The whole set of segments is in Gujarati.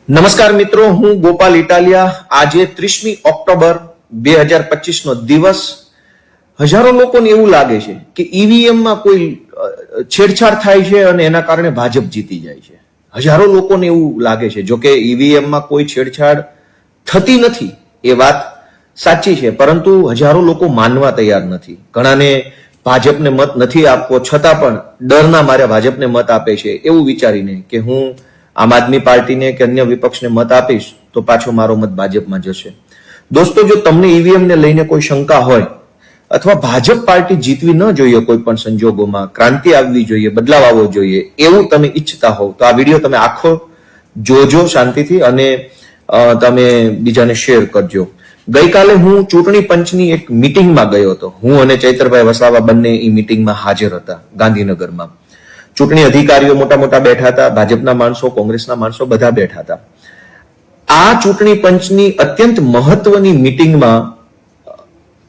નમસ્કાર મિત્રો, હું ગોપાલ ઇટાલિયા. આજે 30મી ઓક્ટોબર 2025 નો દિવસ. હજારો લોકોને એવું લાગે છે કે ઈવીએમ માં કોઈ છેડછાડ થાય છે અને એના કારણે ભાજપ જીતી જાય છે. હજારો લોકોને એવું લાગે છે. જો કે ઈવીએમ માં કોઈ છેડછાડ થતી નથી એ વાત સાચી છે, પરંતુ હજારો લોકો માનવા તૈયાર નથી. ઘણાને ભાજપને મત નથી આપવો છતાં પણ ડરના મારે ભાજપને મત આપે છે એવું વિચારીને કે હું આમ આદમી પાર્ટીને કે અન્ય વિપક્ષને મત આપીશ તો પાછો મારો મત ભાજપમાં જશે. દોસ્તો, જો તમને ઈવીએમ ને લઈને કોઈ શંકા હોય અથવા ભાજપ પાર્ટી જીતવી ન જોઈએ, કોઈ પણ સંજોગોમાં ક્રાંતિ આવવી જોઈએ, બદલાવ આવવો જોઈએ એવું તમે ઈચ્છતા હોવ તો આ વિડીયો તમે આખો જોજો શાંતિથી અને તમે બીજાને શેર કરજો. ગઈકાલે હું ચૂંટણી પંચની એક મીટિંગમાં ગયો હતો. હું અને ચૈતરભાઈ વસાવા બંને એ મીટિંગમાં હાજર હતા ગાંધીનગરમાં. ચૂંટણી અધિકારીઓ મોટા મોટા બેઠા હતા, ભાજપના માણસો, કોંગ્રેસના માણસો બધા બેઠા હતા. આ ચૂંટણી પંચની અત્યંત મહત્વની મીટિંગમાં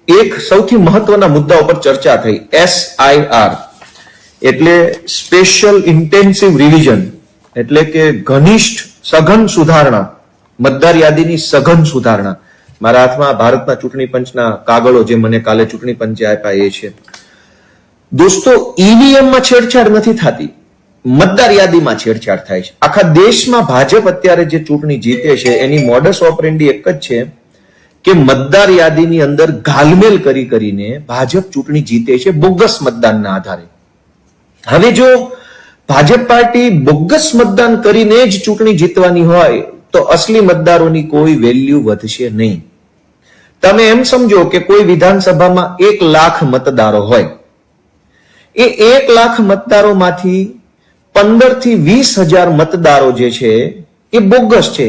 એક સૌથી મહત્વના મુદ્દા ઉપર ચર્ચા થઈ. SIR એટલે સ્પેશિયલ ઇન્ટેન્સિવ રિવિઝન, એટલે કે ઘનિષ્ઠ સઘન સુધારણા, મતદાર યાદીની સઘન સુધારણા. મારા હાથમાં ભારતના ચૂંટણી પંચના કાગળો જે મને કાલે ચૂંટણી પંચે આપ્યા એ છે. દોસ્તો, ઈવીએમ માં છેડછાડ નથી થતી, મતદાર યાદીમાં છેડછાડ થાય છે. આખા દેશમાં ભાજપ અત્યારે જે ચૂંટણી જીતે છે એની મોડસ ઓપરેન્ડી એક જ છે કે મતદાર યાદીની અંદર ઘાલમેલ કરીને ભાજપ ચૂંટણી જીતે છે બોગસ મતદાનના આધારે. હવે જો ભાજપ પાર્ટી બોગસ મતદાન કરીને જ ચૂંટણી જીતવાની હોય તો અસલી મતદારોની કોઈ વેલ્યુ વધશે નહીં. તમે એમ સમજો કે કોઈ વિધાનસભામાં 1 લાખ મતદારો હોય, એ 1 લાખ મતદારોમાંથી 15 થી 20,000 મતદારો જે છે એ બોગસ છે.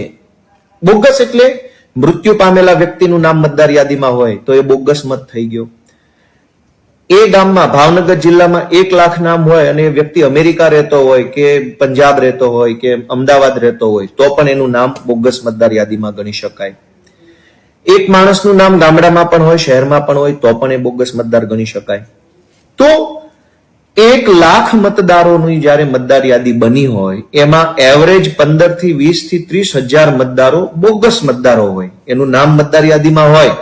બોગસ એટલે મૃત્યુ પામેલા વ્યક્તિનું નામ મતદાર યાદીમાં હોય તો એ બોગસ મત થઈ ગયો. એ ગામમાં, ભાવનગર જિલ્લામાં 1 લાખ નામ હોય અને એ વ્યક્તિ અમેરિકા રહેતો હોય કે પંજાબ રહેતો હોય કે અમદાવાદ રહેતો હોય તો પણ એનું નામ બોગસ મતદાર યાદીમાં ગણી શકાય. એક માણસનું નામ ગામડામાં પણ હોય, શહેરમાં પણ હોય તો પણ એ બોગસ મતદાર ગણી શકાય. તો 1 લાખ મતદારોની જયારે મતદાર યાદી બની હોય એમાં એવરેજ 15 થી 20 થી 30,000 મતદારો બોગસ મતદારો હોય. એનું નામ મતદાર યાદીમાં હોય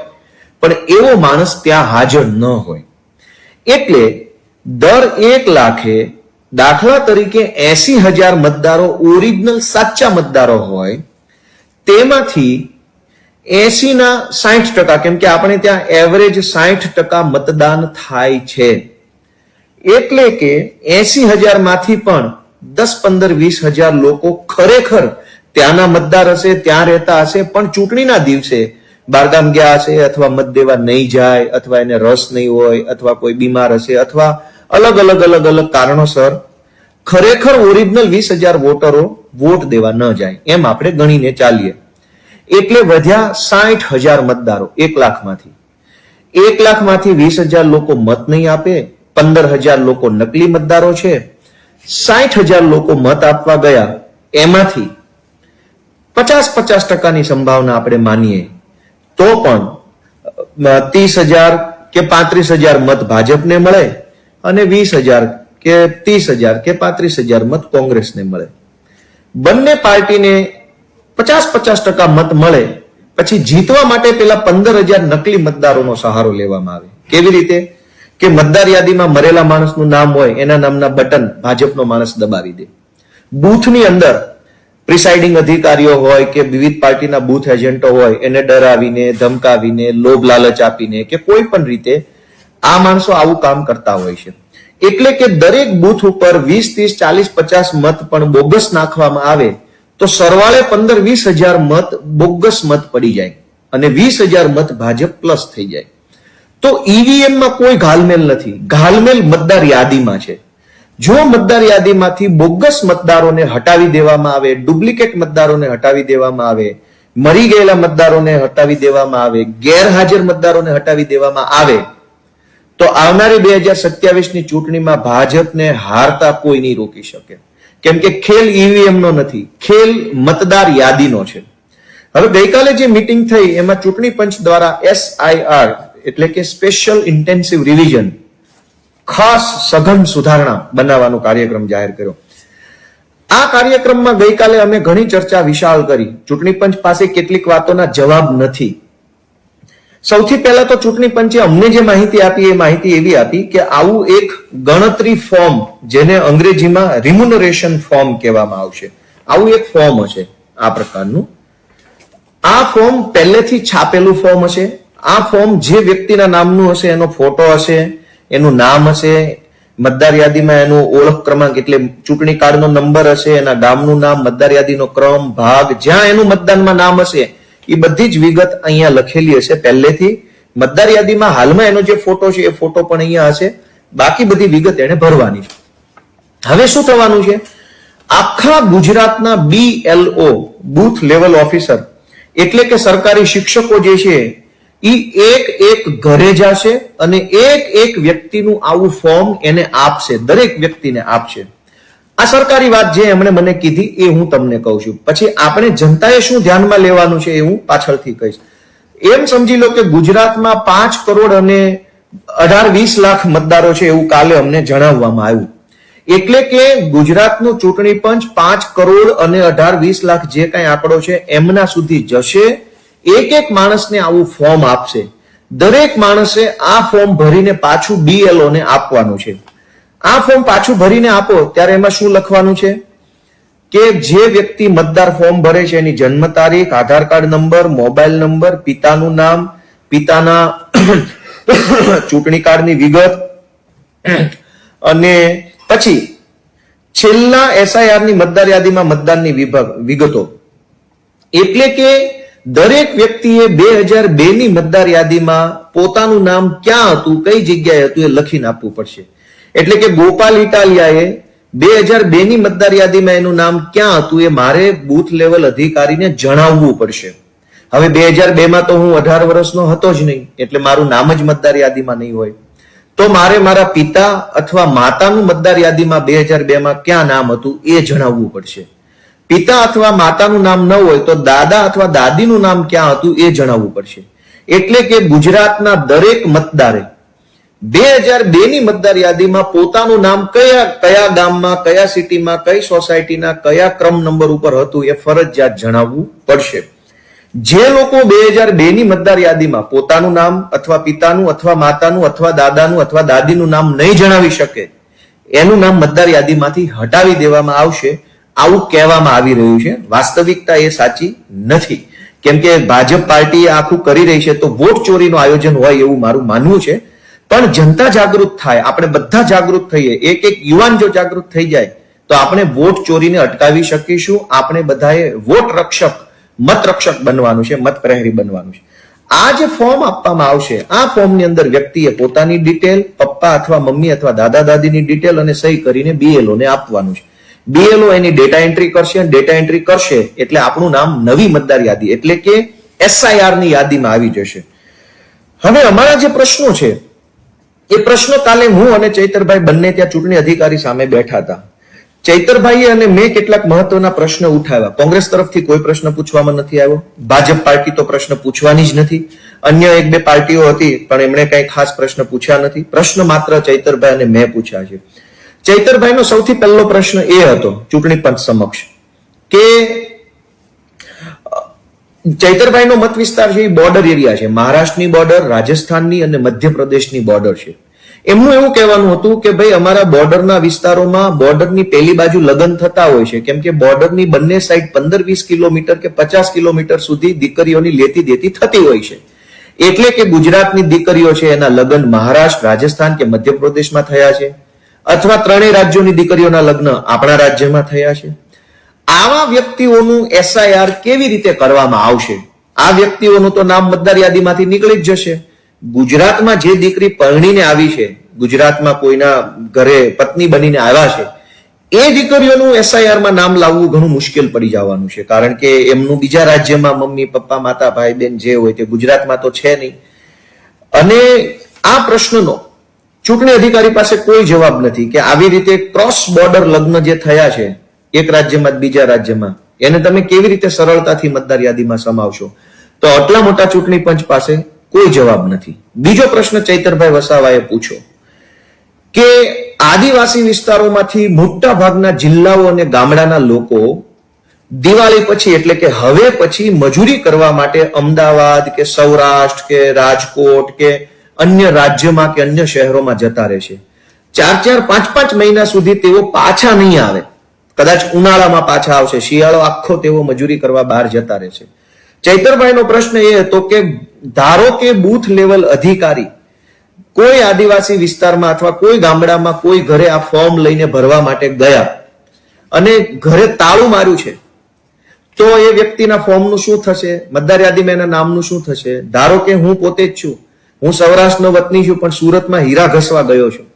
પણ એવો માણસ ત્યાં હાજર ન હોય. એટલે દર 1 લાખે દાખલા તરીકે 80,000 મતદારો ઓરિજિનલ સાચા મતદારો હોય, તેમાંથી 80 ના 60%, કેમ કે આપણે ત્યાં એવરેજ 60% મતદાન થાય છે. એટલે કે 80,000 માંથી પણ 10, 15, 20,000 લોકો ખરેખર ત્યાંના મતદાર હશે, ત્યાં રહેતા હશે, પણ ચૂંટણીના દિવસે બારગામ ગયા હશે અથવા મત દેવા નહીં જાય અથવા એને રસ નહીં હોય અથવા કોઈ બીમાર હશે અથવા અલગ અલગ કારણોસર ખરેખર ઓરિજિનલ 20,000 વોટરો વોટ દેવા ન જાય, એમ આપણે ગણીને ચાલીએ. એટલે વધ્યા 60,000 મતદારો 1 લાખમાંથી. 1 લાખમાંથી 20,000 લોકો મત નહીં આપે, 15,000 લોકો નકલી મતદારો છે, 60,000 લોકો મત આપવા ગયા, એમાંથી 50% સંભાવના આપણે માનીએ તો પણ 30,000 કે 35,000 મત ભાજપને મળે અને 20,000 કે 30,000 કે 35,000 મત કોંગ્રેસને મળે. બંને પાર્ટીને 50% મત મળે પછી જીતવા માટે પેલા 15,000 નકલી મતદારોનો સહારો લેવામાં આવે. કેવી રીતે? કે મતદાર યાદીમાં મરેલા માણસનું નામ હોય, એના નામના બટન ભાજપનો માણસ દબાવી દે. બૂથની અંદર પ્રિસાઇડિંગ અધિકારીઓ હોય કે વિવિધ પાર્ટીના બૂથ એજન્ટો હોય, એને ડરાવીને, ધમકાવીને, લોભ લાલચ આપીને કે કોઈ પણ રીતે આ માણસો આવું કામ કરતા હોય છે. એટલે કે દરેક બૂથ ઉપર 20, 30, 40, 50 મત પણ બોગસ નાખવામાં આવે તો સરવાળે 15-20,000 મત બોગસ મત પડી જાય અને 20,000 મત ભાજપ પ્લસ થઈ જાય. તો ઈવીએમ માં કોઈ ઘાલમેલ નથી, ઘાલમેલ મતદાર યાદીમાં છે. જો મતદાર યાદીમાંથી બોગસ મતદારોને હટાવી દેવામાં આવે, ડુપ્લિકેટ મતદારોને હટાવી દેવામાં આવે, મરી ગયેલા મતદારોને હટાવી દેવામાં આવે, ગેરહાજર મતદારોને હટાવી દેવામાં આવે તો આવનારી 2027 ની ચૂંટણીમાં ભાજપને હારતા કોઈ નહીં રોકી શકે. કેમ કે ખેલ ઈવીએમ નો નથી, ખેલ મતદાર યાદીનો છે. હવે ગઈકાલે જે મીટિંગ થઈ એમાં ચૂંટણી પંચ દ્વારા SIR એટલે કે સ્પેશિયલ ઇન્ટેન્સિવ રિવિઝન, ખાસ સઘન સુધારણા બનાવવાનો કાર્યક્રમ જાહેર કર્યો. આ કાર્યક્રમમાં ગઈકાલે અમે ઘણી ચર્ચા વિશાળ કરી. ચૂંટણી પંચ પાસે કેટલીક વાતોના જવાબ નથી. સૌથી પહેલા તો ચૂંટણી પંચે અમને જે માહિતી આપી એ માહિતી એવી આપી કે આવું એક ગણતરી ફોર્મ, જેને અંગ્રેજીમાં રિમ્યુનરેશન ફોર્મ કહેવામાં આવશે, આવું એક ફોર્મ હશે આ પ્રકારનું. આ ફોર્મ પહેલેથી છાપેલું ફોર્મ હશે. આ ફોર્મ જે વ્યક્તિના નામનું હશે એનો ફોટો હશે, એનું નામ હશે, મતદાર યાદીમાં એનો ઓળખ ક્રમાંક એટલે ચૂંટણી કાર્ડનો નંબર હશે, એના ગામનું નામ, મતદાર યાદીનો ક્રમ, ભાગ, જ્યાં એનું મતદાનમાં નામ હશે એ બધી જ વિગત અહીંયા લખેલી હશે પહેલેથી. મતદાર યાદીમાં હાલમાં એનો જે ફોટો છે એ ફોટો પણ અહીંયા હશે. બાકી બધી વિગત એને ભરવાની છે. હવે શું થવાનું છે? આખા ગુજરાતના BLO, બૂથ લેવલ ઓફિસર, એટલે કે સરકારી શિક્ષકો જે છે એ એક એક ઘરે જશે અને એક એક વ્યક્તિનું આવું ફોર્મ એને આપશે, દરેક વ્યક્તિને આપશે. આ સરકારી વાત જે એમણે મને કીધી એ હું તમને કહું છું. પછી આપણે જનતાએ શું ધ્યાનમાં લેવાનું છે એ હું પાછળથી કહીશ. એમ સમજી લો કે ગુજરાતમાં 5 કરોડ અને 18-20 લાખ મતદારો છે એવું કાલે અમને જણાવવામાં આવ્યું. એટલે કે ગુજરાતનું ચૂંટણી પંચ 5 કરોડ અને 18-20 લાખ જે કઈ આંકડો છે એમના સુધી જશે. એક એક માણસને આવું ફોર્મ આપશે. દરેક માણસે આ ફોર્મ ભરીને પાછું BLO ને આપવાનું છે. આ ફોર્મ પાછું ભરીને આપો ત્યારે એમાં શું લખવાનું છે કે જે વ્યક્તિ મતદાર ફોર્મ ભરે છે એની જન્મ તારીખ, આધાર કાર્ડ નંબર, મોબાઈલ નંબર, પિતાનું નામ, પિતાના ચૂંટણી કાર્ડની વિગત અને પછી છેલ્લા SIR ની મતદાર યાદીમાં મતદાનની વિગતો. એટલે કે દરેક વ્યક્તિએ 2002 ની મતદાર યાદીમાં પોતાનું નામ ક્યાં હતું, કઈ જગ્યાએ હતું એ લખીને આપવું પડશે. એટલે કે ગોપાલ ઇટાલિયાએ 2002 ની મતદાર યાદીમાં એનું નામ ક્યાં હતું એ મારે બૂથ લેવલ અધિકારીને જણાવવું પડશે. હવે 2002 માં તો હું 18 વર્ષનો હતો જ નહીં, એટલે મારું નામ જ મતદાર યાદીમાં નહીં હોય. તો મારે મારા પિતા અથવા માતાનું મતદાર યાદીમાં 2002 માં ક્યાં નામ હતું એ જણાવવું પડશે. પિતા અથવા માતાનું નામ ન હોય તો દાદા અથવા દાદીનું નામ ક્યાં હતું એ જણાવવું પડશે. એટલે કે ગુજરાતના દરેક મતદારે 2002 ની મતદાર યાદીમાં પોતાનું નામ કયા ગામમાં, કયા સિટીમાં, કઈ સોસાયટીના કયા ક્રમ નંબર ઉપર હતું એ ફરજિયાત જણાવવું પડશે. જે લોકો 2002 ની મતદાર યાદીમાં પોતાનું નામ અથવા પિતાનું અથવા માતાનું અથવા દાદાનું અથવા દાદીનું નામ નહીં જણાવી શકે એનું નામ મતદાર યાદીમાંથી હટાવી દેવામાં આવશે, આવું કહેવામાં આવી રહ્યું છે. વાસ્તવિકતા એ સાચી નથી. કેમ કે ભાજપ પાર્ટી આખું કરી રહી છે તો વોટ ચોરીનું આયોજન હોય એવું મારું માનવું છે. પણ જનતા જાગૃત થાય, આપણે બધા જાગૃત થઈએ, એક એક યુવાન જો જાગૃત થઈ જાય તો આપણે વોટ ચોરીને અટકાવી શકીશું. આપણે બધાએ વોટ રક્ષક, મત રક્ષક બનવાનું છે, મત પ્રહરી બનવાનું છે. આ જે ફોર્મ આપવામાં આવશે, આ ફોર્મની અંદર વ્યક્તિએ પોતાની ડિટેલ, પપ્પા અથવા મમ્મી અથવા દાદા દાદીની ડિટેલ અને સહી કરીને BLO ને આપવાનું છે. BLO એની ડેટા એન્ટ્રી કરશે. ડેટા એન્ટ્રી કરશે એટલે આપણું નામ નવી મતદાર યાદી એટલે કે SIR ની યાદીમાં આવી જશે. હવે અમારા જે પ્રશ્નો છે એ પ્રશ્નો કાલે હું અને ચૈતરભાઈ બંને ત્યાં ચૂંટણી અધિકારી સામે બેઠા હતા. ચૈતરભાઈએ અને મેં કેટલાક મહત્વના પ્રશ્ન ઉઠાવ્યા. કોંગ્રેસ તરફથી કોઈ પ્રશ્ન પૂછવામાં નથી આવ્યો. ભાજપ પાર્ટી તો પ્રશ્ન પૂછવાની જ નથી. અન્ય 1-2 પાર્ટીઓ હતી પણ એમણે કઈ ખાસ પ્રશ્ન પૂછ્યા નથી. પ્રશ્ન માત્ર ચૈતરભાઈ અને મેં પૂછ્યા છે. ચૈતરભાઈનો સૌથી પહેલો પ્રશ્ન એ હતો ચૂંટણી પંચ સમક્ષ કે ચૈતરભાઈનો મત વિસ્તાર છે એ બોર્ડર એરિયા છે. મહારાષ્ટ્રની બોર્ડર, રાજસ્થાનની અને મધ્યપ્રદેશની બોર્ડર છે. એમનું એવું કહેવાનું હતું કે ભાઈ અમારા બોર્ડરના વિસ્તારોમાં બોર્ડરની પેલી બાજુ લગ્ન થતા હોય છે, કેમ કે બોર્ડરની બંને સાઈડ 15-20 કિલોમીટર કે 50 કિલોમીટર સુધી દીકરીઓની લેતી દેતી થતી હોય છે. એટલે કે ગુજરાતની દીકરીઓ છે એના લગ્ન મહારાષ્ટ્ર, રાજસ્થાન કે મધ્યપ્રદેશમાં થયા છે, અથવા ત્રણેય રાજ્યોની દીકરીઓના લગ્ન આપણા રાજ્યમાં થયા છે. આવા વ્યક્તિઓનું SIR કેવી રીતે કરવામાં આવશે? આ વ્યક્તિઓનું તો નામ મતદાર યાદીમાંથી નીકળી જ જશે. ગુજરાતમાં જે દીકરી પરણીને આવી છે, ગુજરાતમાં કોઈના ઘરે પત્ની બનીને આવ્યા છે, એ દીકરીઓનું SIR માં નામ લાવવું ઘણું મુશ્કેલ પડી જવાનું છે. કારણ કે એમનું બીજા રાજ્યમાં મમ્મી, પપ્પા, માતા, ભાઈ, બેન જે હોય તે ગુજરાતમાં તો છે નહીં. અને આ પ્રશ્નનો ચૂંટણી અધિકારી પાસે કોઈ જવાબ નથી કે આવી રીતે ક્રોસ બોર્ડર લગ્ન જે થયા છે એક રાજ્યમાં બીજા રાજ્યમાં, એને તમે કેવી રીતે સરળતાથી મતદાર યાદીમાં સમાવશો? તો આટલા મોટા ચૂંટણી પંચ પાસે કોઈ જવાબ નથી. બીજો પ્રશ્ન ચૈતરભાઈ વસાવાએ પૂછ્યો કે આદિવાસી વિસ્તારોમાંથી મોટા ભાગના જિલ્લાઓ અને ગામડાના લોકો દિવાળી પછી એટલે કે હવે પછી મજૂરી કરવા માટે અમદાવાદ કે સૌરાષ્ટ્ર કે રાજકોટ કે અન્ય રાજ્યમાં કે અન્ય શહેરોમાં જતા રહેશે. 4-5 મહિના સુધી તેઓ પાછા નહીં આવે. કદાચ ઉનાળામાં પાછા આવશે, શિયાળો આખો તેઓ મજૂરી કરવા બહાર જતા રહેશે. ચૈતરભાઈનો પ્રશ્ન એ હતો કે ધારો કે બૂથ લેવલ અધિકારી કોઈ આદિવાસી વિસ્તારમાં અથવા કોઈ ગામડામાં કોઈ ઘરે આ ફોર્મ લઈને ભરવા માટે ગયા અને ઘરે તાળું માર્યું છે, તો એ વ્યક્તિના ફોર્મનું શું થશે? મતદાર યાદીમાં એના નામનું શું થશે? ધારો કે હું પોતે જ છું, હું સૌરાષ્ટ્રનો વતની છું, પણ સુરતમાં હીરા ઘસવા ગયો છું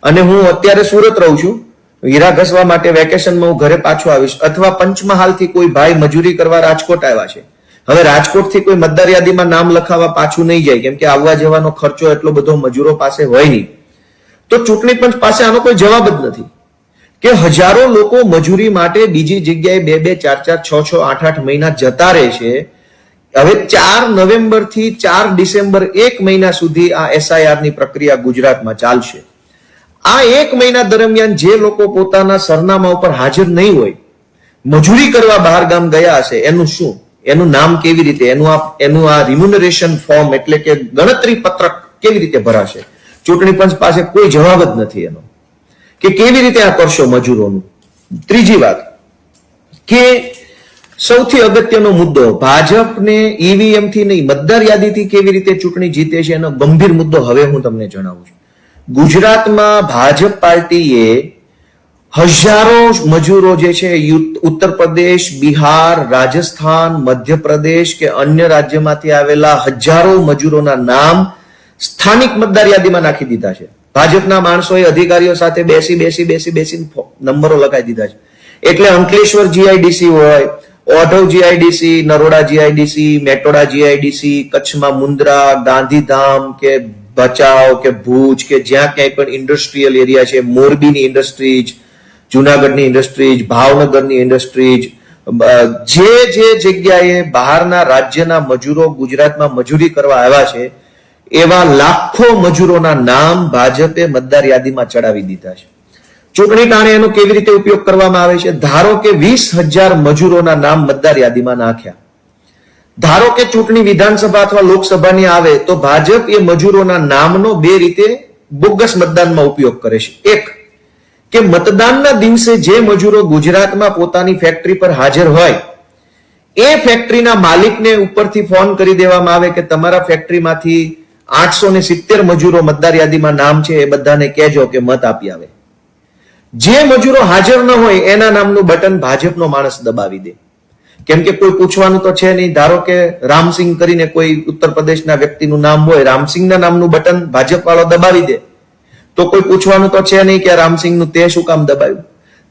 અને હું અત્યારે સુરત રહું છું, હીરા ઘસવા માટે વેકેશનમાં હું ઘરે પાછો આવીશ, અથવા પંચમહાલથી કોઈ ભાઈ મજૂરી કરવા રાજકોટ આવ્યા છે, હવે રાજકોટથી કોઈ મતદાર યાદીમાં નામ લખાવવા પાછું નહીં જાય, કેમ કે આવવા જવાનો ખર્ચો એટલો બધો મજૂરો પાસે હોય નહીં. તો ચૂંટણી પંચ પાસે આનો કોઈ જવાબ જ નથી કે હજારો લોકો મજૂરી માટે બીજી જગ્યાએ 2-2, 4-4, 6-6, 8-8 મહિના જતા રહે છે. હવે 4 નવેમ્બર થી 4 ડિસેમ્બર 1 મહિના સુધી આ SIR ની પ્રક્રિયા ગુજરાતમાં ચાલશે. આ 1 મહિના દરમિયાન જે લોકો પોતાના સરનામા ઉપર હાજર નહીં હોય, મજૂરી કરવા બહાર ગામ ગયા હશે, એનું શું? એનું નામ કેવી રીતે, એનું આ રિમ્યુનરેશન ફોર્મ એટલે કે ગણતરી પત્રક કેવી રીતે ભરાશે? ચૂંટણી પંચ પાસે કોઈ જવાબ જ નથી એનો કે કેવી રીતે આ કરશો મજૂરોનું. ત્રીજી વાત કે સૌથી અગત્યનો મુદ્દો, ભાજપને ઈવીએમ થી નહીં મતદાર યાદીથી કેવી રીતે ચૂંટણી જીતે છે એનો ગંભીર મુદ્દો હવે હું તમને જણાવું છું. ગુજરાતમાં ભાજપ પાર્ટીએ હજારો મજૂરો જે છે ઉત્તર પ્રદેશ, બિહાર, રાજસ્થાન, મધ્યપ્રદેશ કે અન્ય રાજ્યમાંથી આવેલા હજારો મજૂરોના નામ સ્થાનિક મતદાર યાદીમાં નાખી દીધા છે. ભાજપના માણસોએ અધિકારીઓ સાથે બેસી નંબરો લગાવી દીધા છે. એટલે અંકલેશ્વર જીઆઈડીસી હોય, Odhav GIDC, Naroda GIDC, Metoda GIDC, કચ્છમાં મુન્દ્રા, ગાંધીધામ કે ભચાઉ કે ભુજ કે જ્યાં ક્યાંય પણ ઇન્ડસ્ટ્રીયલ એરિયા છે, મોરબીની ઇન્ડસ્ટ્રીઝ, જુનાગઢની ઇન્ડસ્ટ્રીઝ, ભાવનગરની ઇન્ડસ્ટ્રીઝ, જે જગ્યાએ બહારના રાજ્યના મજૂરો ગુજરાતમાં મજૂરી કરવા આવ્યા છે એવા લાખો મજૂરોના નામ ભાજપે મતદાર યાદીમાં ચડાવી દીધા છે. ચૂંટણી ટાણે એનો કેવી રીતે ઉપયોગ કરવામાં આવે છે? ધારો કે 20,000 મજૂરોના નામ મતદાર યાદીમાં નાખ્યા. ધારો કે ચૂંટણી વિધાનસભા અથવા લોકસભાની આવે તો ભાજપ એ મજૂરોના નામનો 2 રીતે બોગસ મતદાનમાં ઉપયોગ કરે છે. એક કે મતદાનના દિવસે જે મજૂરો ગુજરાતમાં પોતાની ફેક્ટરી પર હાજર હોય એ ફેક્ટરીના માલિકને ઉપરથી ફોન કરી દેવામાં આવે કે તમારા ફેક્ટરીમાંથી 870 મજૂરો મતદાર યાદીમાં નામ છે, એ બધાને કહેજો કે મત આપી આવે. જે મજૂરો હાજર ન હોય એના નામનું બટન ભાજપનો માણસ દબાવી દે, કેમ કે કોઈ પૂછવાનું તો છે નહીં. ધારો કે રામસિંહ કરીને કોઈ ઉત્તર પ્રદેશના વ્યક્તિનું નામ હોય, રામસિંહના નામનું બટન ભાજપ વાળો દબાવી દે તો કોઈ પૂછવાનું તો છે નહીં કે રામસિંહનું તે શું કામ દબાવ્યું.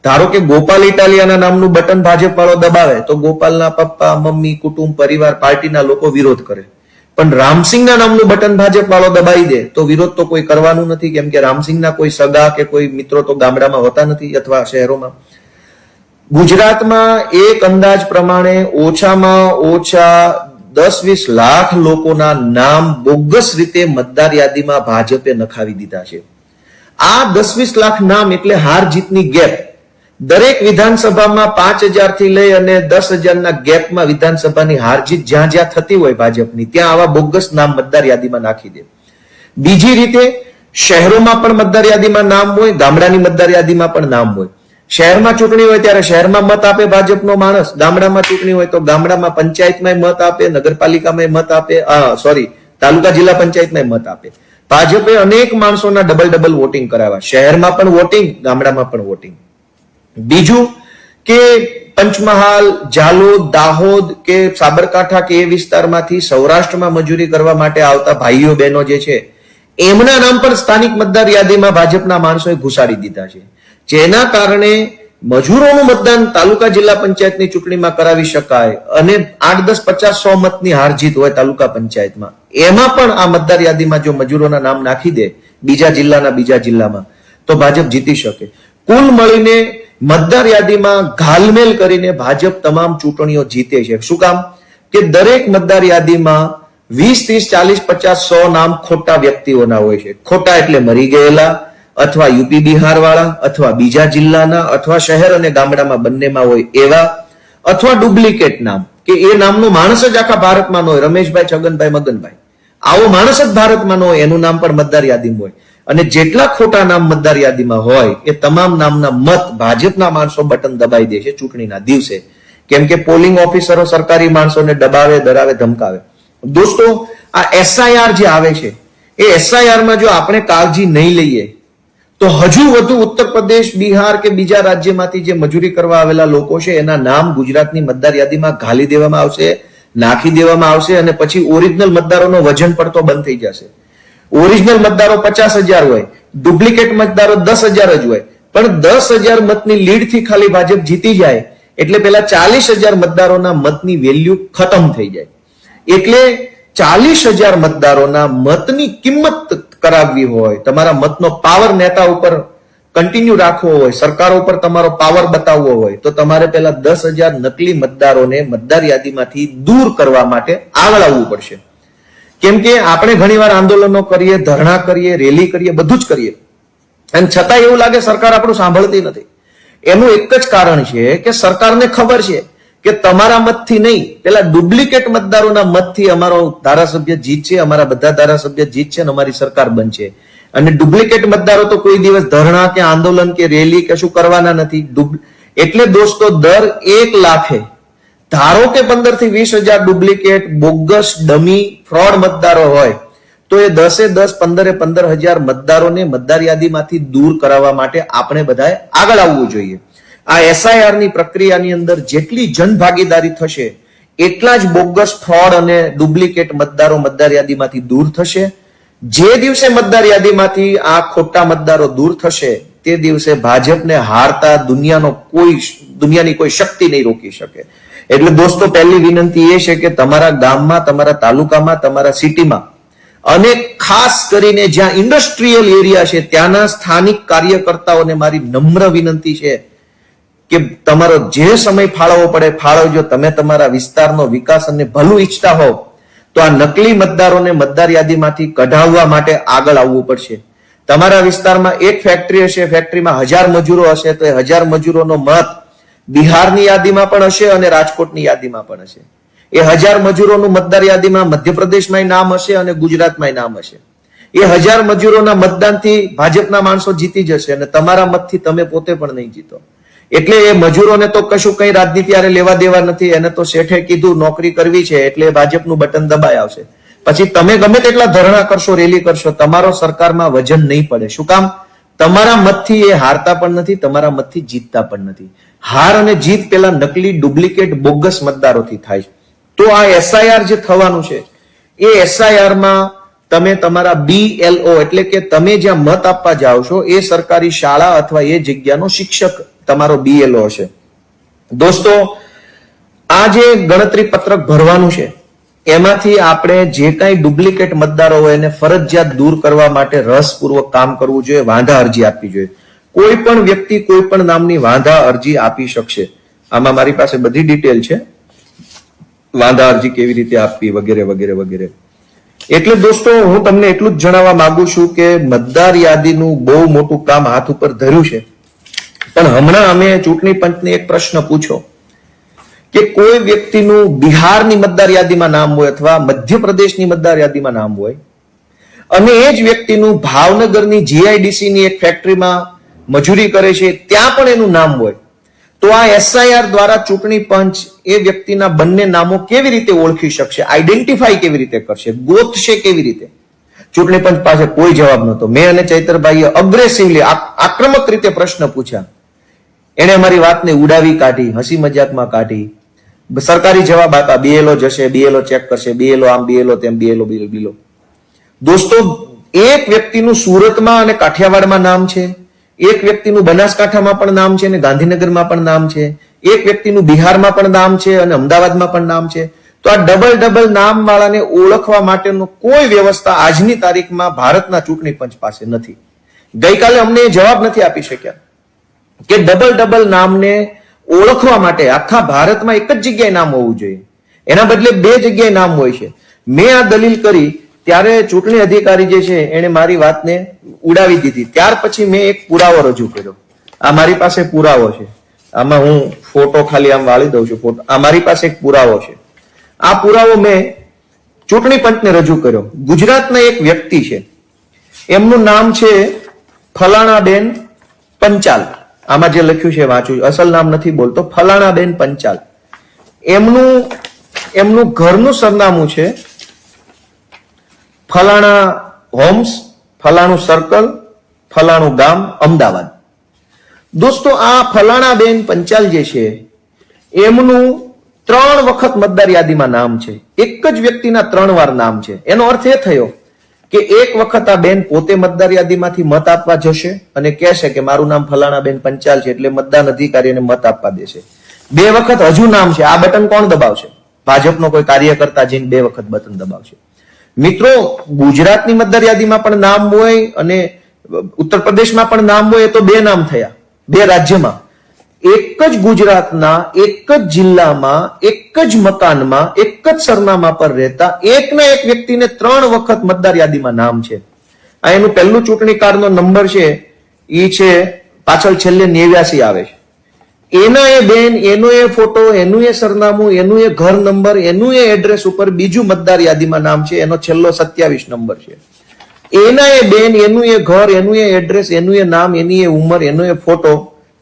ધારો કે ગોપાલ ઇટાલિયાના નામનું બટન ભાજપ વાળો દબાવે તો ગોપાલના પપ્પા, મમ્મી, કુટુંબ, પરિવાર, પાર્ટીના લોકો વિરોધ કરે. પણ રામસિંહના નામનું બટન ભાજપ વાળો દબાવી દે તો વિરોધ તો કોઈ કરવાનું નથી, કેમ કે રામસિંહના કોઈ સગા કે કોઈ મિત્રો તો ગામડામાં હોતા નથી અથવા શહેરોમાં. ગુજરાતમાં એક અંદાજ પ્રમાણે ઓછામાં ઓછા 10-20 લાખ લોકોના નામ બોગસ રીતે મતદાર યાદીમાં ભાજપે નખાવી દીધા છે. આ 10-20 લાખ નામ એટલે હાર જીતની ગેપ. દરેક વિધાનસભામાં 5,000 થી લઈ અને 10,000 ના ગેપમાં વિધાનસભાની હાર જીત જ્યાં જ્યાં થતી હોય ભાજપની, ત્યાં આવા બોગસ નામ મતદાર યાદીમાં નાખી દે. બીજી રીતે શહેરોમાં પણ મતદાર યાદીમાં નામ હોય, ગામડાની મતદાર યાદીમાં પણ નામ હોય. શહેરમાં ચૂંટણી હોય ત્યારે શહેરમાં મત આપે ભાજપનો માણસ, ગામડામાં ચૂંટણી હોય તો ગામડામાં પંચાયતમાં મત આપે, નગરપાલિકામાં મત આપે, તાલુકા જિલ્લા પંચાયતમાં મત આપે. ભાજપે અનેક માણસોના ડબલ વોટિંગ કરાવ્યા, શહેરમાં પણ વોટિંગ, ગામડામાં પણ વોટિંગ. બીજું કે પંચમહાલ, જાલોદ, દાહોદ કે સાબરકાંઠા કે એ વિસ્તારમાંથી સૌરાષ્ટ્રમાં મજૂરી કરવા માટે આવતા ભાઈઓ બહેનો જે છે એમના નામ પણ સ્થાનિક મતદાર યાદીમાં ભાજપના માણસોએ ઘુસાડી દીધા છે, જેના કારણે મજૂરોનું મતદાન તાલુકા જિલ્લા પંચાયતની ચૂંટણીમાં કરાવી શકાય અને 8, 10, 50, 100 મતની હાર જીત હોય તાલુકા પંચાયતમાં, એમાં પણ આ મતદાર યાદીમાં જો મજૂરોના નામ નાખી દે બીજા જિલ્લામાં તો ભાજપ જીતી શકે. કુલ મળીને મતદાર યાદીમાં ઘાલમેલ કરીને ભાજપ તમામ ચૂંટણીઓ જીતે છે. શું કામ? કે દરેક મતદાર યાદીમાં 20, 30, 40, 50, 100 નામ ખોટા વ્યક્તિઓના હોય છે. ખોટા એટલે મરી ગયેલા અથવા યુપી બિહાર વાળા, અથવા બીજા જિલ્લાના, અથવા શહેર અને ગામડામાં બંનેમાં હોય એવા, અથવા ડુપ્લિકેટ નામ કે એ નામનો માણસ જ આખા ભારતમાં ન હોય, રમેશભાઈ, છગનભાઈ, મગનભાઈ, આવો માણસ જ ભારતમાં ન હોય, એનું નામ પણ મતદાર યાદીમાં હોય. અને જેટલા ખોટા નામ મતદાર યાદીમાં હોય એ તમામ નામના મત ભાજપના માણસો બટન દબાઈ દે છે ચૂંટણીના દિવસે, કેમ કે પોલિંગ ઓફિસરો સરકારી માણસોને દબાવે, ડરાવે, ધમકાવે. દોસ્તો, આ એસઆઈઆર જે આવે છે એ એસઆઈઆર માં જો આપણે કાળજી નહીં લઈએ તો હજુ વધુ ઉત્તર પ્રદેશ, બિહાર કે બીજા રાજ્યમાંથી જે મજૂરી કરવા આવેલા લોકો છે એના નામ ગુજરાતની મતદાર યાદીમાં ઘાલી દેવામાં આવશે, નાખી દેવામાં આવશે, અને પછી ઓરિજિનલ મતદારોનો વજન પડતો બંધ થઈ જશે. ઓરિજિનલ મતદારો 50,000 હોય, ડુપ્લિકેટ મતદારો 10,000 જ હોય, પણ 10,000 મતની લીડથી ખાલી ભાજપ જીતી જાય એટલે પેલા 40,000 મતદારોના મતની વેલ્યુ ખતમ થઈ જાય. એટલે 40,000 મતદારોના મતની કિંમત કરાવવી હોય, તમારા મતનો પાવર નેતા ઉપર કન્ટિન્યુ રાખવો હોય, સરકારો ઉપર તમારો પાવર બતાવવો હોય, તો તમારે પેલા 10,000 નકલી મતદારોને મતદાર યાદીમાંથી દૂર કરવા માટે આગળ આવવું પડશે. કેમ કે આપણે ઘણીવાર આંદોલનો કરીએ, ધરણા કરીએ, રેલી કરીએ, બધું જ કરીએ, અને છતાં એવું લાગે સરકાર આપણું સાંભળતી નથી. એનું એક જ કારણ છે કે સરકારને ખબર છે કે તમારા મતથી નહીં, પેલા ડુપ્લિકેટ મતદારોના મતથી અમારો ધારાસભ્ય જીતશે, અમારા બધા ધારાસભ્ય જીતશે અને અમારી સરકાર બનશે. અને ડુપ્લિકેટ મતદારો તો કોઈ દિવસ ધરણા કે આંદોલન કે રેલી કશું કરવાના નથી. એટલે દોસ્તો, દર 1 લાખે ધારો કે 15 થી 20,000 ડુપ્લિકેટ, બોગસ, ડમી, ફ્રોડ મતદારો હોય તો એ 10 15,000 મતદારોને મતદાર યાદીમાંથી દૂર કરાવવા માટે આપણે બધાએ આગળ આવવું જોઈએ. આ એસઆઈઆર ની પ્રક્રિયાની અંદર જેટલી જનભાગીદારી થશે એટલા જ બોગસ, ફ્રોડ અને ડુપ્લિકેટ મતદારો મતદાર યાદીમાંથી દૂર થશે. જે દિવસે મતદાર યાદીમાંથી આ ખોટા મતદારો દૂર થશે તે દિવસે ભાજપને હારતા દુનિયાની કોઈ શક્તિ નહીં રોકી શકે. એટલે દોસ્તો, પહેલી વિનંતી એ છે કે તમારા ગામમાં, તમારા તાલુકામાં, તમારા સિટીમાં અને ખાસ કરીને જ્યાં ઇન્ડસ્ટ્રીયલ એરિયા છે ત્યાંના સ્થાનિક કાર્યકર્તાઓને મારી નમ્ર વિનંતી છે કે તમારો જે સમય ફાળવવો પડે ફાળવજો. તમે તમારા વિસ્તારનો વિકાસ અને ભલું ઈચ્છતા હોવ તો આ નકલી મતદારોને મતદાર યાદીમાંથી કઢાવવા માટે આગળ આવવું પડશે. તમારા વિસ્તારમાં એક ફેક્ટરી હશે, ફેક્ટરીમાં 1000 મજૂરો હશે, તો એ 1000 મજૂરોનો મત બિહારની યાદીમાં પણ હશે અને રાજકોટની યાદીમાં પણ હશે. એ 1000 મજૂરોનું મતદાર યાદીમાં મધ્યપ્રદેશમાં નામ હશે અને ગુજરાતમાં નામ હશે. એ 1000 મજૂરોના મતદાનથી ભાજપના માણસો જીતી જશે અને તમારા મતથી તમે પોતે પણ નહીં જીતો. એટલે એ મજૂરોને તો કશું કઈ રાજનીતિ આરે લેવા દેવા નથી. એને તો શેઠે કીધું નોકરી કરવી છે એટલે ભાજપનું બટન દબાઈ આવશે. પછી તમે ગમે તેટલા ધરણા કરશો, રેલી કરશો, તમારો સરકારમાં વજન નહીં પડે. શું કામ? તમારા મતથી એ હારતા પણ નથી, તમારા મતથી જીતતા પણ નથી. હાર અને જીત પેલા નકલી, ડુપ્લિકેટ, બોગસ મતદારોથી થાય છે. તો આ એસઆઈઆર જે થવાનું છે એ એસઆઈઆર માં તમે તમારા BLO એટલે કે તમે જ્યાં મત આપવા જાઓ છો એ સરકારી શાળા અથવા એ જગ્યાનો શિક્ષક તમારો BLO હશે. દોસ્તો, આ જે ગણતરી પત્રક ભરવાનું છે એમાંથી આપણે જે કાંઈ ડુપ્લિકેટ મતદારો હોય એને ફરજિયાત દૂર કરવા માટે રસપૂર્વક કામ કરવું જોઈએ, વાંધા અરજી આપવી જોઈએ. કોઈ પણ વ્યક્તિ કોઈ પણ નામની વાંધા અરજી આપી શકશે. આમાં મારી પાસે બધી ડિટેલ છે, વાંધા અરજી કેવી રીતે આપવી વગેરે વગેરે વગેરે. એટલે દોસ્તો, હું તમને એટલું જ જણાવવા માંગુ છું કે મતદાર યાદીનું બહુ મોટું કામ હાથ ઉપર ધર્યું છે. પણ હમણાં અમે ચૂંટણી પંચને એક પ્રશ્ન પૂછો કે કોઈ વ્યક્તિનું બિહારની મતદાર યાદીમાં નામ હોય અથવા મધ્યપ્રદેશની મતદાર યાદીમાં નામ હોય અને એ જ વ્યક્તિનું ભાવનગરની GIDC ની એક ફેક્ટરીમાં મજૂરી કરે છે ત્યાં પણ એનું નામ હોય, તો આ એસઆઈઆર દ્વારા ચૂંટણી પંચ એ વ્યક્તિના બંને નામો કેવી રીતે ઓળખી શકશે? આઈડેન્ટિફાઈ કેવી રીતે કરશે? ગોતશે કેવી રીતે? ચૂંટણી પંચ પાસે કોઈ જવાબ નહોતો. મેં અને ચૈતરભાઈએ અગ્રેસિવલી, આક્રમક રીતે પ્રશ્ન પૂછ્યા. એને અમારી વાતને ઉડાવી કાઢી, હસી મજાકમાં કાઢી. સરકારી જવાબ આપ્યા, BLO જશે, BLO ચેક કરશે, BLO આમ, BLO તેમ, BLO. દોસ્તો, એક વ્યક્તિનું સુરતમાં અને કાઠિયાવાડમાં નામ છે, એક વ્યક્તિનું બનાસકાંઠામાં પણ નામ છે અને ગાંધીનગરમાં પણ નામ છે, એક વ્યક્તિનું બિહારમાં પણ નામ છે અને અમદાવાદમાં પણ નામ છે. તો આ ડબલ નામ વાળાને ઓળખવા માટેનો કોઈ વ્યવસ્થા આજની તારીખમાં ભારતના ચૂંટણી પંચ પાસે નથી. ગઈકાલે અમને એ જવાબ નથી આપી શક્યા કે ડબલ નામને ઓળખવા માટે આખા ભારતમાં એક જ જગ્યાએ નામ હોવું જોઈએ, એના બદલે 2 જગ્યાએ નામ હોય છે. મેં આ દલીલ કરી ત્યારે ચૂંટણી અધિકારી જે છે એને મારી વાતને ઉડાવી દીધી. ત્યાર પછી મેં એક પુરાવો રજૂ કર્યો. આ મારી પાસે પુરાવો છે. આમાં હું ફોટો ખાલી આમ વાળી દઉં છું. ફોટો આ મારી પાસે એક પુરાવો છે. આ પુરાવો મેં ચૂંટણી પંચને રજૂ કર્યો. ગુજરાતના એક વ્યક્તિ છે, એમનું નામ છે ફલાણાબેન પંચાલ. આમાં જે લખ્યું છે વાંચું, અસલ નામ નથી બોલતો. ફલાણાબેન પંચાલ. એમનું ઘરનું સરનામું છે ફલાણા હોમ્સ, ફલાણું સર્કલ, ફલાણું ગામ, અમદાવાદ. દોસ્તો, આ ફલાણાબેન પંચાલ જે છે એમનું 3 વખત મતદાર યાદીમાં નામ છે. એક જ વ્યક્તિના 3 વાર નામ છે. એનો અર્થ એ થયો કે એક વખત આ બેન પોતે મતદાર યાદીમાંથી મત આપવા જશે અને કહેશે કે મારું નામ ફલાણાબેન પંચાલ છે, એટલે મતદાન અધિકારીને મત આપવા દેશે. 2 વખત હજુ નામ છે. આ બટન કોણ દબાવશે? ભાજપનો કોઈ કાર્યકર્તા જઈને 2 વખત બટન દબાવશે. મિત્રો, ગુજરાતની મતદાર યાદીમાં પણ નામ હોય અને ઉત્તર પ્રદેશમાં પણ નામ હોય, તો 2 નામ થયા 2 રાજ્યમાં. એક જ ગુજરાતના એક જ જિલ્લામાં એક જ મકાનમાં એક જ સરનામા પર રહેતા એકના એક વ્યક્તિને 3 વખત મતદાર યાદીમાં નામ છે. આ એનું પહેલું ચૂંટણી કાર્ડનો નંબર છે, એ છે પાછળ છેલ્લે 89 આવે છે. એના એ બેન, એનો એ ફોટો, એનું એ સરનામું, એનું એ ઘર નંબર, એનું એ એડ્રેસ ઉપર બીજું મતદાર યાદીમાં નામ છે, એનો છેલ્લો 27 નંબર છે. એના એ બેન, એનું એ ઘર, એનું એ એડ્રેસ, એનું એ નામ, એની એ ઉંમર, એનો એ ફોટો,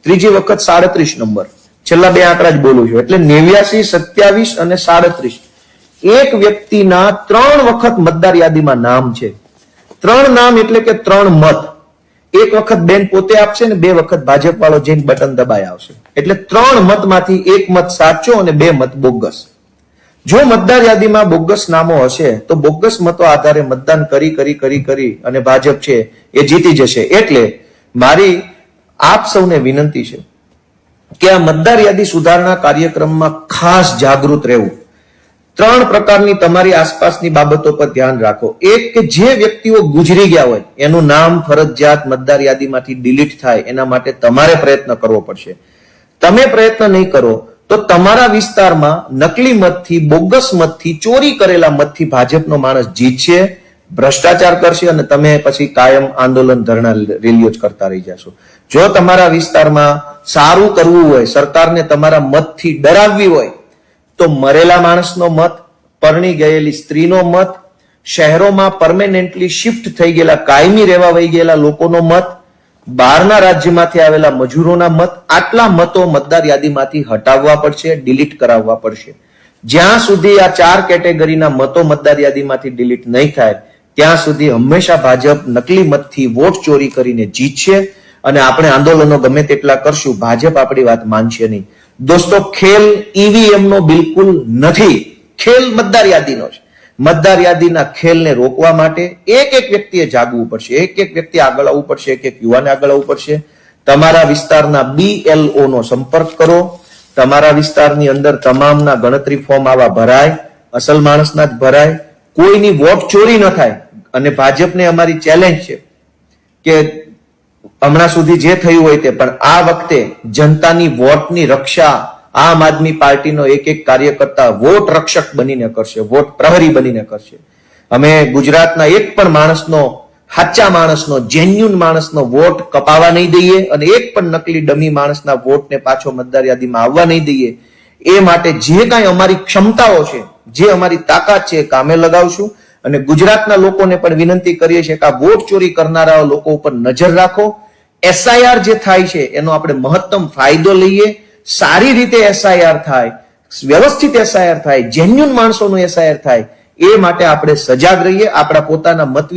ત્રીજી વખત 37 નંબર. છેલ્લા 2 આંકડા જ બોલું છું. એટલે 89, 27 અને 37. એક વ્યક્તિના 3 વખત મતદાર યાદીમાં નામ છે. 3 નામ એટલે કે 3 મત. એક વખત બેન પોતે આપશે ને 2 વખત ભાજપ વાળો જઈને બટન દબાઈ આવશે. એટલે 3 મતમાંથી 1 મત સાચો અને 2 મત બોગસ. જો મતદાર યાદીમાં બોગસ નામો હશે તો બોગસ મતો આધારે મતદાન કરી અને ભાજપ છે એ જીતી જશે. એટલે મારી આપ સૌને વિનંતી છે કે આ મતદાર યાદી સુધારણા કાર્યક્રમમાં ખાસ જાગૃત રહેવું. 3 પ્રકારની તમારી આસપાસની બાબતો પર ધ્યાન રાખો. એક, કે જે વ્યક્તિઓ ગુજરી ગયા હોય એનું નામ ફરજિયાત મતદાર યાદીમાંથી ડિલીટ થાય, એના માટે તમારે પ્રયત્ન કરવો પડશે. તમે પ્રયત્ન નહીં કરો તો તમારા વિસ્તારમાં નકલી મતથી, બોગસ મતથી, ચોરી કરેલા મતથી ભાજપનો માણસ જીતશે, ભ્રષ્ટાચાર કરશે અને તમે પછી કાયમ આંદોલન, ધરણા, રેલીઓ જ કરતા રહી જશો. જો તમારા વિસ્તારમાં સારું કરવું હોય, સરકારને તમારા મતથી ડરાવવી હોય, તો મરેલા માણસનો મત, પરણી ગયેલી સ્ત્રીનો મત, શહેરોમાં પરમેનન્ટલી શિફ્ટ થઈ ગયેલા, કાયમી રહેવા વહી ગયેલા લોકોનો મત, બહારના રાજ્યમાંથી આવેલા મજૂરોના મત, આટલા મતો મતદાર યાદીમાંથી હટાવવા પડશે, ડિલીટ કરાવવા પડશે. જ્યાં સુધી આ 4 કેટેગરીના મતો મતદાર યાદીમાંથી ડિલીટ નહીં થાય ત્યાં સુધી હંમેશા ભાજપ નકલી મતથી વોટ ચોરી કરીને જીતશે અને આપણે આંદોલનો ગમે તેટલા કરશું, ભાજપ આપણી વાત માનશે નહીં. દોસ્તો, ખેલ ઈવીએમ નો બિલકુલ નથી. ખેલ મતદાર યાદીનો છે. મતદાર યાદીના ખેલને રોકવા માટે એક એક વ્યક્તિએ જાગવું પડશે. એક એક વ્યક્તિ આગળ આવવું પડશે. એક એક યુવાને આગળ આવવું પડશે. તમારા વિસ્તારના BLO નો સંપર્ક કરો. તમારા વિસ્તારની અંદર તમામના ગણતરી ફોર્મ આવા ભરાય, અસલ માણસના જ ભરાય, કોઈની વોટ ચોરી ન થાય. અને ભાજપને અમારી ચેલેન્જ છે કે હમણાં સુધી જે થયું હોય તે, પણ આ વખતે જનતાની વોટની રક્ષા આમ આદમી પાર્ટીનો એક એક કાર્યકર્તા વોટ રક્ષક બનીને કરશે, વોટ પ્રહરી બનીને કરશે. અમે ગુજરાતના એક પણ માણસનો, સાચા માણસનો, જેન્યુન માણસનો વોટ કપાવા નહીં દઈએ અને એક પણ નકલી ડમી માણસના વોટને પાછો મતદાર યાદીમાં આવવા નહીં દઈએ. એ માટે જે કાંઈ અમારી ક્ષમતાઓ છે, જે અમારી તાકાત છે, કામે લગાવશું. અને ગુજરાતના લોકોને પણ વિનંતી કરીએ છીએ કે આ વોટ ચોરી કરનારા લોકો ઉપર નજર રાખો. SIR જે થાય છે એનો આપણે મહત્તમ ફાયદો લઈએ. સારી રીતે SIR થાય, વ્યવસ્થિત SIR થાય, જેન્યુન માણસોનું SIR થાય, એ માટે આપણે સજાગ રહીએ. આપણા પોતાના મત